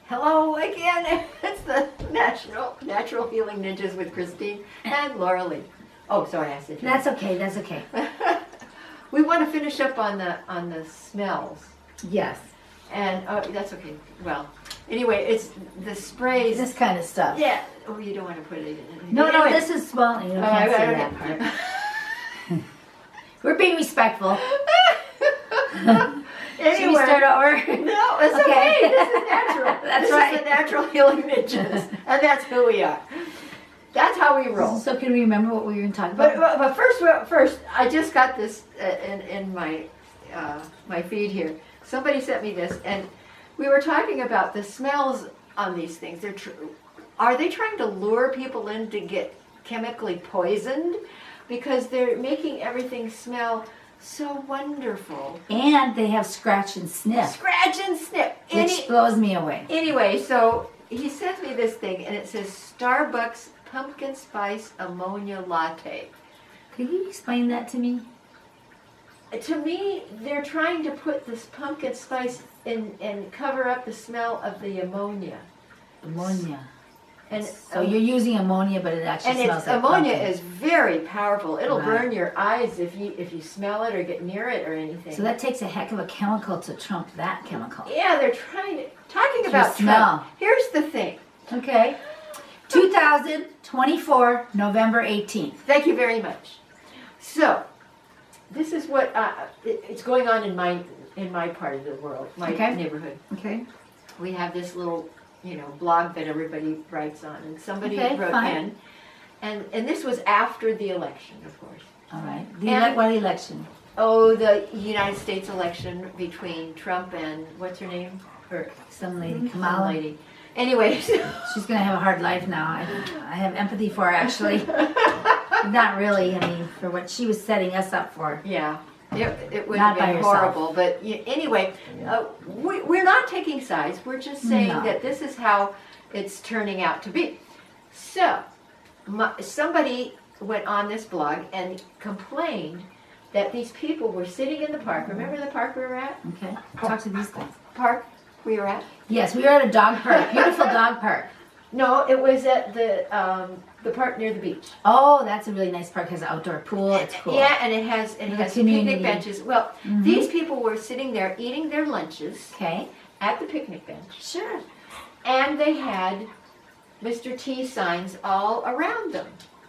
Hello again. It's the Natural Healing Ninjas with Christine and Laura Lee. Oh, sorry, I said you. That's okay. That's okay. We want to finish up on the smells. Yes. And that's okay. Well, anyway, it's the sprays. This kind of stuff. Yeah. Oh, you don't want to put it in. No, anyway. this is well. You can't say that part. We're being respectful. Anyway, should we start over? No, it's okay. This is natural. That's this right. is the Natural Healing Ninjas, and that's who we are. That's how we roll. So can we remember what we were going to talk about? But first, I just got this in my my feed here. Somebody sent me this, and we were talking about the smells on these things. Are they trying to lure people in to get chemically poisoned? Because they're making everything smell so wonderful. And they have scratch and sniff. Scratch and sniff. Which blows me away. Anyway, so he sent me this thing, and it says Starbucks Pumpkin Spice Ammonia Latte. Could you explain that to me? To me, they're trying to put this pumpkin spice in and cover up the smell of the ammonia. Ammonia. And so you're using ammonia, but it actually smells like ammonia pumpkin. is very powerful. It'll Right. burn your eyes if you smell it or get near it or anything. So that takes a heck of a chemical to trump that chemical. Yeah, they're talking about smell. Trump. Here's the thing. Okay. 2024, November 18th. Thank you very much. So, this is what it's going on in my part of the world, my neighborhood. Okay. We have this little, blog that everybody writes on, and somebody wrote in, and this was after the election, of course. All right. What election? Oh, the United States election between Trump and what's her name? Or some lady, Kamala. Some lady. Anyway, she's gonna have a hard life now. I have empathy for her, actually. Not really. I mean, for what she was setting us up for. Yeah. It would have been horrible, but anyway, we're not taking sides. We're just saying that this is how it's turning out to be. So, somebody went on this blog and complained that these people were sitting in the park. Remember the park we were at? Okay. Talk to these guys. Park we were at? Yes, we were at a dog park. Beautiful dog park. No, it was at the park near the beach. Oh, that's a really nice park. It has an outdoor pool. It's cool. Yeah, and it has some picnic benches. Well, these people were sitting there eating their lunches. Okay. At the picnic bench. Sure. And they had Mr. T signs all around them,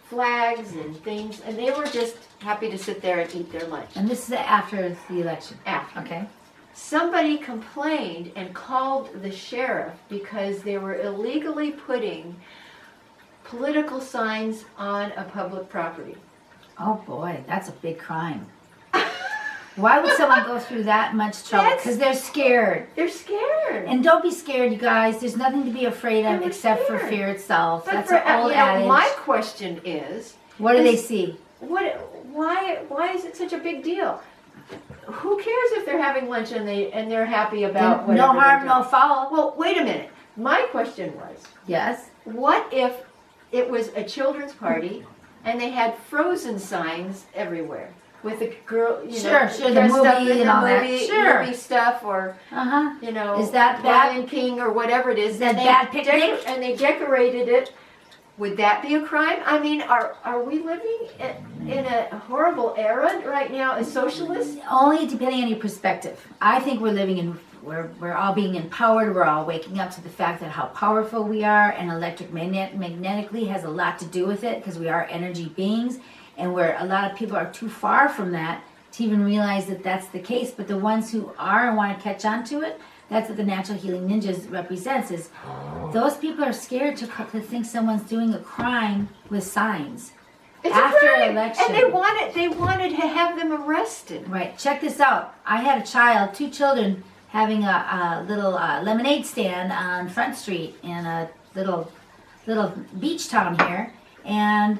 flags and things, and they were just happy to sit there and eat their lunch. And this is after the election. After. Okay. Somebody complained and called the sheriff because they were illegally putting political signs on a public property. Oh boy, that's a big crime. Why would someone go through that much trouble? Because they're scared. They're scared. And don't be scared, you guys. There's nothing to be afraid of except for fear itself. But that's an old adage. My question is, what do they see? Why is it such a big deal? Who cares if they're having lunch and they're happy about whatever? No harm, no foul. Well, wait a minute. My question was, yes. What if it was a children's party and they had Frozen signs everywhere with a girl, sure, the movie and all that. Sure, movie stuff or is that bad? Lion King or whatever it is. Is that bad picnic? And they decorated it. Would that be a crime? I mean, are we living in a horrible era right now as socialists? Only depending on your perspective. I think we're living in, we're all being empowered. We're all waking up to the fact that how powerful we are, and magnetically has a lot to do with it because we are energy beings, and where a lot of people are too far from that to even realize that that's the case. But the ones who are and want to catch on to it, that's what the Natural Healing Ninjas represents, is those people are scared to think someone's doing a crime with signs. It's after a crime. election. And they wanted to have them arrested. Right. Check this out. I had a child, 2 children, having a little lemonade stand on Front Street in a little beach town here, and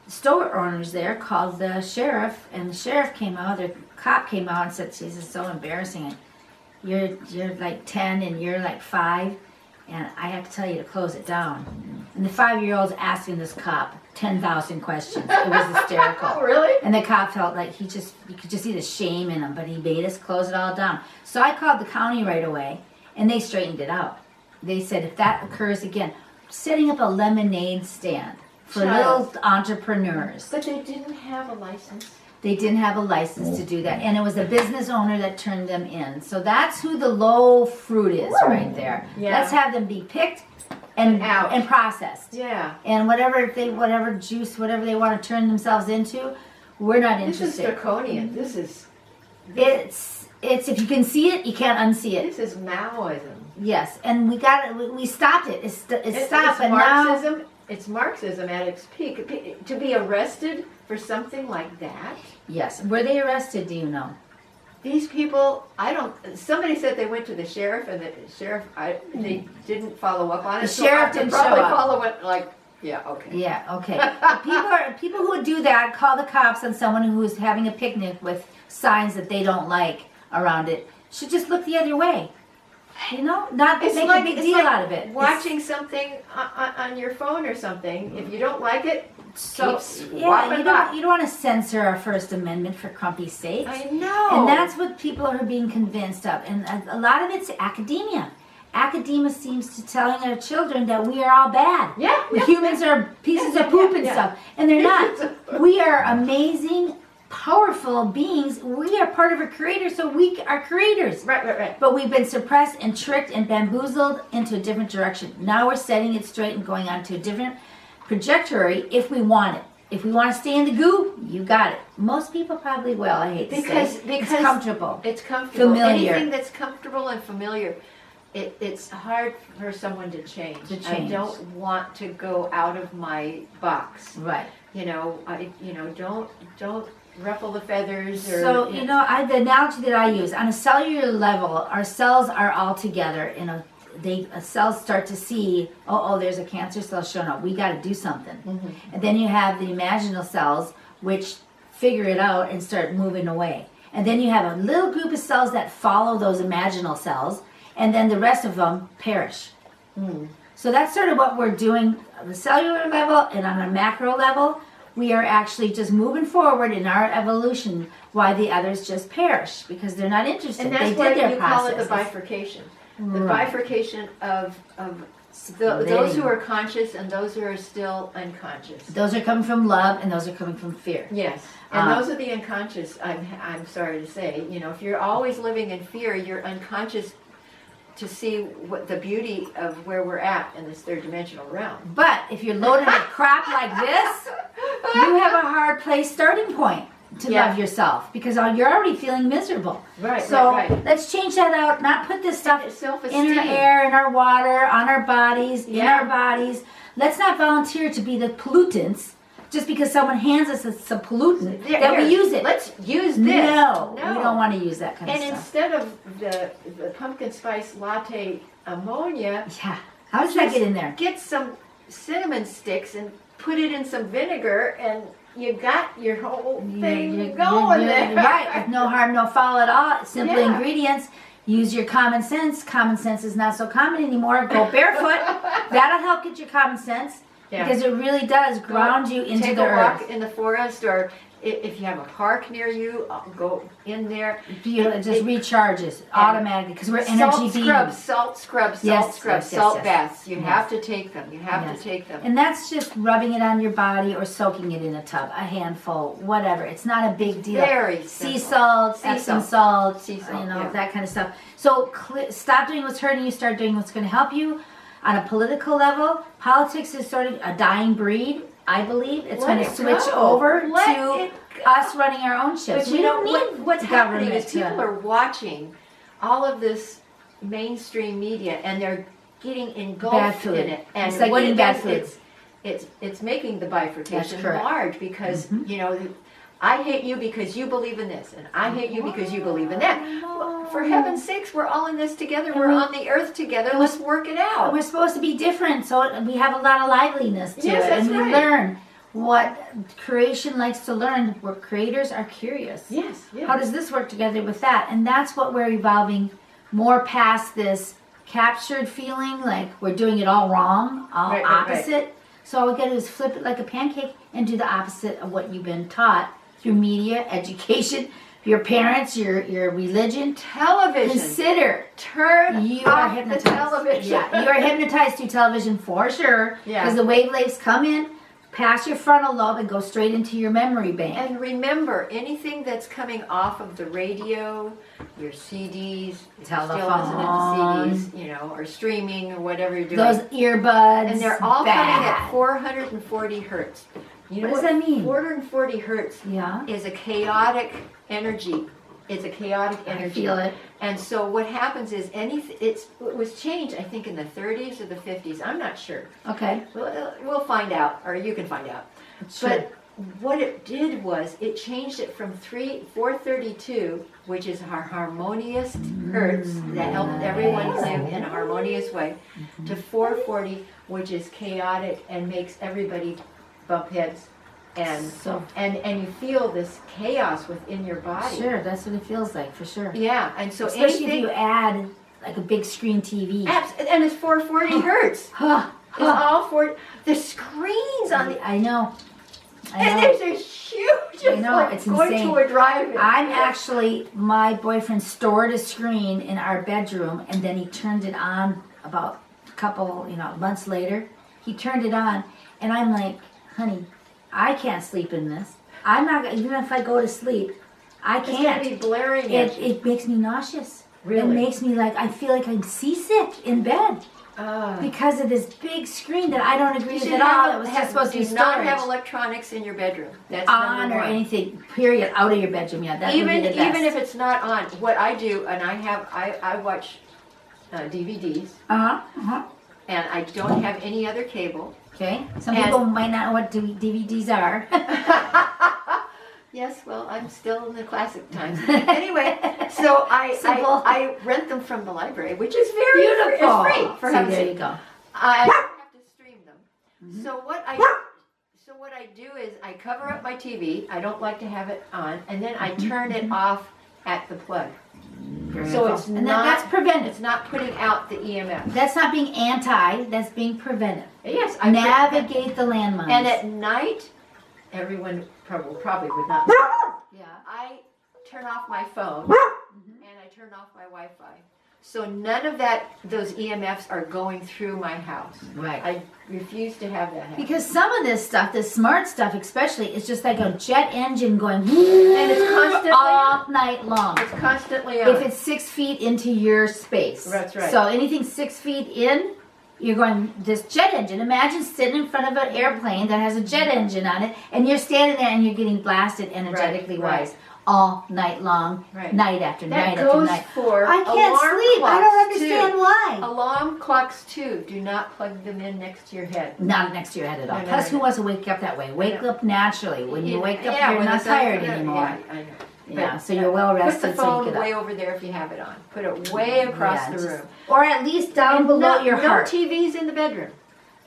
the store owners there called the sheriff, and the sheriff came out, the cop came out and said, "This is so embarrassing. You're like 10 and you're like 5, and I have to tell you to close it down." And the 5-year-old's asking this cop 10,000 questions. It was hysterical. Oh, really? And the cop felt like you could just see the shame in him, but he made us close it all down. So I called the county right away, and they straightened it out. they said if that occurs again, setting up a lemonade stand for Child. little entrepreneurs. But they didn't have a license. They didn't have a license to do that, and it was a business owner that turned them in. So that's who the low fruit is right there. Yeah. Let's have them be picked and Out. and processed. Yeah. And whatever juice, whatever they want to turn themselves into, we're not This is interested. draconian. This is It's if you can see it, you can't unsee it. this is Maoism. Yes, and we stopped it. It's stopped, but now Marxism. It's Marxism at its peak. To be arrested for something like that. yes. Were they arrested? Do you know? These people, I don't. Somebody said they went to the sheriff, and the sheriff, they didn't follow up on it. The sheriff didn't show probably up. follow it. Like, yeah, okay. Yeah, okay. People who would do that call the cops on someone who is having a picnic with signs that they don't like around it. Should just look the other way. You know, not make a big deal out of it. Watching something on your phone or something. If you don't like it, So keep yeah, swapping you back. don't want to censor our First Amendment for crumpy sakes. I know. And that's what people are being convinced of. And a lot of it's academia. Academia seems to telling our children that we are all bad. Yeah, yeah, Humans are pieces of poop and yeah. stuff. And they're Pieces not. of poop. We are amazing, powerful beings. We are part of a creator, so we are creators. Right. But we've been suppressed and tricked and bamboozled into a different direction. Now we're setting it straight and going on to a different trajectory if we want it. If we want to stay in the goo, you got it. Most people probably will, I hate to say. Because it's comfortable. It's comfortable. Familiar. Anything that's comfortable and familiar, it's hard for someone to change. I don't want to go out of my box. Right. Don't ruffle the feathers. Or, So, the analogy that I use, on a cellular level, our cells are all together. Cells start to see, there's a cancer cell showing up. We got to do something. Mm-hmm. And then you have the imaginal cells, which figure it out and start moving away. And then you have a little group of cells that follow those imaginal cells, and then the rest of them perish. So that's sort of what we're doing on the cellular level, and on a macro level, we are actually just moving forward in our evolution, while the others just perish because they're not interested. And that's they why did their you processes. call it the bifurcation. The Right. bifurcation of those who are conscious and those who are still unconscious. Those are coming from love, and those are coming from fear. Yes, and those are the unconscious. I'm sorry to say, if you're always living in fear, you're unconscious to see what the beauty of where we're at in this third dimensional realm. But if you're loaded with crap like this, you have a hard place starting point to love yourself because you're already feeling miserable. Right. So right. let's change that out. Not put this stuff Self-esteem. in our air, in our water, on our bodies, in Yeah. our bodies. Let's not volunteer to be the pollutants just because someone hands us some pollutant that we use it. Let's use this. No, we don't want to use that kind of And stuff. instead of the pumpkin spice latte ammonia, Yeah. How does that get in there? get some cinnamon sticks and put it in some vinegar, and you got your whole thing going there. Right, with no harm, no foul at all. Simple Yeah. ingredients. Use your common sense. Common sense is not so common anymore. Go barefoot. That'll help get your common sense because it really does ground you into Take the a walk earth. in the forest, or if you have a park near you, go in there. It just recharges automatically because we're energy beings. Salt scrubs, Yes, salt yes. baths. You Yes. have to take them. You have Yes. to take them. And that's just rubbing it on your body or soaking it in a tub, a handful, whatever. It's not a big deal. Very Sea simple. salt, Sea Epsom salt. salt, Sea salt, yeah. that kind of stuff. So stop doing what's hurting you, start doing what's going to help you. On a political level, politics is sort of a dying breed, I believe. It's going to switch over to us running our own ships. But We don't need what's happening government is people are watching all of this mainstream media, and they're getting Bad engulfed food. in it. And It's like what eating it bad does, food. it's making the bifurcation correct. large because I hate you because you believe in this, and I hate you because you believe in that. Well, for heaven's sakes, we're all in this together. We're on the earth together. Let's work it out. We're supposed to be different, so we have a lot of liveliness to Yes, it, that's and we right. learn what creation likes to learn. Where creators are curious. Yes. Yeah. How does this work together with that? And that's what we're evolving more past this captured feeling, like we're doing it all wrong, all Right. opposite. So all we gotta do is flip it like a pancake and do the opposite of what you've been taught through media, education, your parents, your religion. Television. Consider Turn you are off the hypnotized. television. television. Yeah, you are hypnotized through television for sure. Yeah. Because the wavelengths come in, pass your frontal lobe, and go straight into your memory bank. And remember, anything that's coming off of the radio, your CDs, Telephone. still listening to CDs, you know, or streaming or whatever you're doing. Those earbuds. And they're all bad. coming at 440 hertz. You know What does that mean? 440 hertz Yeah. is a chaotic energy. It's a chaotic energy. I feel it. And so what happens is it was changed, I think, in the 30s or the 50s. I'm not sure. Okay. We'll find out, or you can find out. Sure. But what it did was it changed it from 432, which is our harmonious hertz that helped everyone live in a harmonious way, to 440, which is chaotic and makes everybody bump heads. And and you feel this chaos within your body. Sure, that's what it feels like, for sure. Yeah, and so Especially if you add like a big screen TV. and it's 440 hertz. It's all for the screens on the. I know. And there's a huge. I know, like it's going insane. to a drive-in. I'm actually, my boyfriend stored a screen in our bedroom, and then he turned it on about a couple, months later. He turned it on, and I'm like, honey, I can't sleep in this. I'm not gonna, even if I go to sleep, I It's gonna can't. be blaring at you. It makes me nauseous. Really? It makes me like, I feel like I'm seasick in bed Ah. because of this big screen that I don't agree You with should at all. have- It was just supposed to be do not storage. have electronics in your bedroom. That's On number or one. anything, period, out of your bedroom. Yeah, that would be the best. Even if it's not on, what I do, and I watch DVDs, and I don't have any other cable. Okay. Some And- people might not know what DVDs are. Yes, well, I'm still in the classic times. Anyway, so Simple. I rent them from the library, which is very Beautiful. It's free for See, heaven's there sake. you go. I don't have to stream them. So what I do is I cover up my TV. I don't like to have it on, and then I turn it off at the plug. So it's And not. that's preventive. It's not putting out the EMF. That's not being anti. That's being preventive. Yes, Navigate the landmines. And at night, everyone probably would not. yeah. I turn off my phone and I turn off my Wi-Fi. So none of those EMFs are going through my house. Right. I refuse to have that happen. Because some of this stuff, this smart stuff especially, is just like a jet engine going And it's constantly all night long. It's constantly on. If it's 6 feet into your space. That's right. So anything 6 feet in, you're going, this jet engine. Imagine sitting in front of an airplane that has a jet engine on it, and you're standing there and you're getting blasted energetically Right. wise all night long, Right. night after that night after goes night. for I can't alarm sleep. I don't clocks, understand too. why. Alarm clocks too. Do not plug them in next to your head. Not next to your head at all. No, Plus, who no. wants to wake up that way? Wake up naturally. When you wake up, Yeah, you're when not the sun's tired up, anymore. Yeah, I know. Yeah, But, so you're well rested. Put the so you phone get up. way over there if you have it on. Put it way across Yeah, the just- room. or at least down below your heart. No TVs in the bedroom.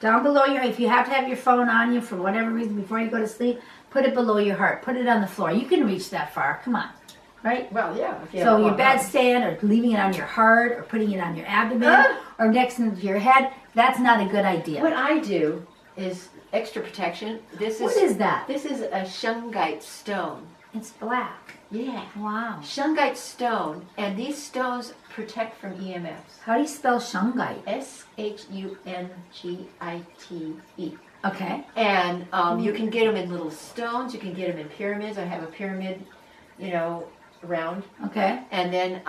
Down below your, if you have to have your phone on you for whatever reason before you go to sleep, put it below your heart. Put it on the floor. You can reach that far. Come on, right? Well, yeah. If you have So a your long bedstand, or leaving it on your heart, or putting it on your abdomen, or next to your head. That's not a good idea. What I do is extra protection. What is that? This is a shungite stone. It's black. Yeah. Wow. Shungite stone, and these stones protect from EMFs. How do you spell shungite? Shungite. Okay. And you can get them in little stones. You can get them in pyramids. I have a pyramid, round. Okay. And then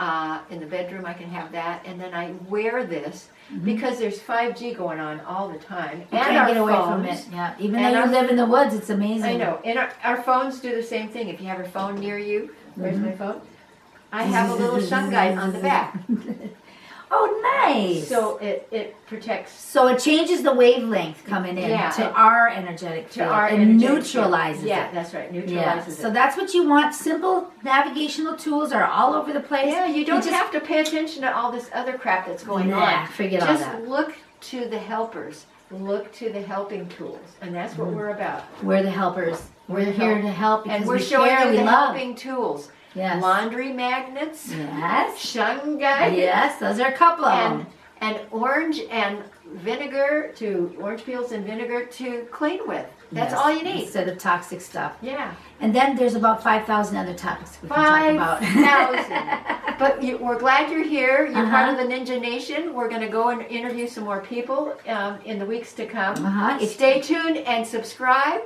in the bedroom I can have that. And then I wear this because there's 5G going on all the time. You and can't our get away phones, from it. Yeah. Even and though you our- live in the woods, it's amazing. I know. And our phones do the same thing. If you have a phone near you, where's my phone? I have a little shungite on the back. Oh, nice. So it protects So it changes the wavelength coming in Yeah, to it- our energetic field our and energetic neutralizes field. Yeah, it. that's right. Yeah. Neutralizes So it. that's what you want. Simple navigational tools are all over the place. Yeah, you don't just- have to pay attention to all this other crap that's going Nah, on. forget all Just that. look to the helpers. Look to the helping tools, and that's what we're about. We're the helpers. We're the here help- to help because And we're we showing care, you we the love. helping tools. Yes. Laundry magnets, Yes. shungite, Yes, those are a couple of them. and orange and vinegar orange peels and vinegar to clean with. That's Yes, all you need. instead of toxic stuff. Yeah. And then there's about 5,000 other topics we can talk about. 5,000. But we're glad you're here. You're part of Uh-huh. the Ninja Nation. We're going to go and interview some more people in the weeks to come. Uh-huh. Stay tuned and subscribe,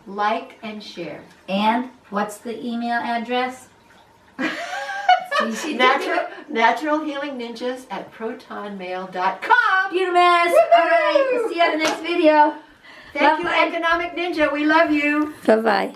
like, and share. And what's the email address? naturalhealingninjas@protonmail.com. Beautiful. All right. We'll see you on the next video. Thank you, Bye-bye. Economic Ninja. We love you. Bye-bye.